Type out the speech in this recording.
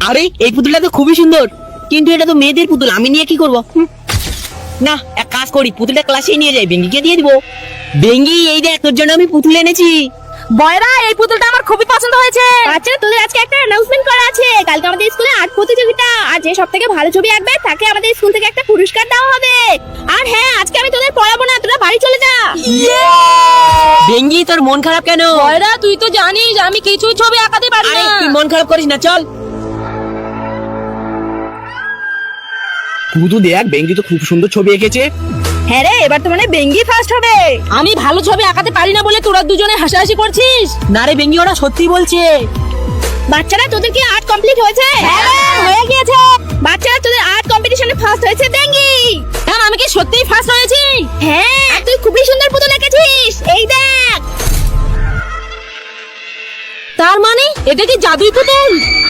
আরে এই পুতুলটা তো খুবই সুন্দর, কিন্তু এটা তো মেয়েদের পুতুল, আমি নিয়ে কি করব? না, এক কাজ করি, পুতুলটা ক্লাসে নিয়ে যাই, বেঙ্গিকে দিয়ে দিব। বেঙ্গি, এই দেখ তোর জন্য আমি পুতুল এনেছি। বয়রা, এই পুতুলটা আমার খুবই পছন্দ হয়েছে। আচ্ছা, তোদের আজকে একটা অ্যানাউন্সমেন্ট করা আছে। কালকে আমাদের স্কুলে আর্ট প্রতিযোগিতা, আর যে সবথেকে ভালো ছবি আঁকবে তাকে আমাদের স্কুল থেকে একটা পুরস্কার দেওয়া হবে। আর হ্যাঁ, আজকে আমি তোদের পড়াবো না, তোরা বাড়ি চলে যা। বেঙ্গি, তোর মন খারাপ কেন? বয়রা, তুই তো জানিস আমি কিছুই ছবি আঁকাতে পারি আরে না। তুই মন খারাপ করিস না, চল। শুধু দেখ, বেঙ্গি তো খুব সুন্দর ছবি এঁকেছে। হ্যাঁ রে, এবার তো মানে বেঙ্গি ফার্স্ট হবে। আমি ভালো ছবি আঁকাতে পারি না বলে তোরা দুজনে হাসাহাসি করছিস। না রে বেঙ্গি, ওরা সত্যি বলছে। বাচ্চারা, তোদের কি আর্ট কমপ্লিট হয়েছে? হ্যাঁ, হয়ে গিয়েছে। বাচ্চারা, তোদের আর্ট কম্পিটিশনে ফার্স্ট হয়েছে বেঙ্গি। হ্যাঁ, আমি কি সত্যিই ফার্স্ট হয়েছি? হ্যাঁ, আর তুই খুবই সুন্দর পুতুল এঁকেছিস, এই দেখ। তার মানে এটা কি জাদুই পুতুল?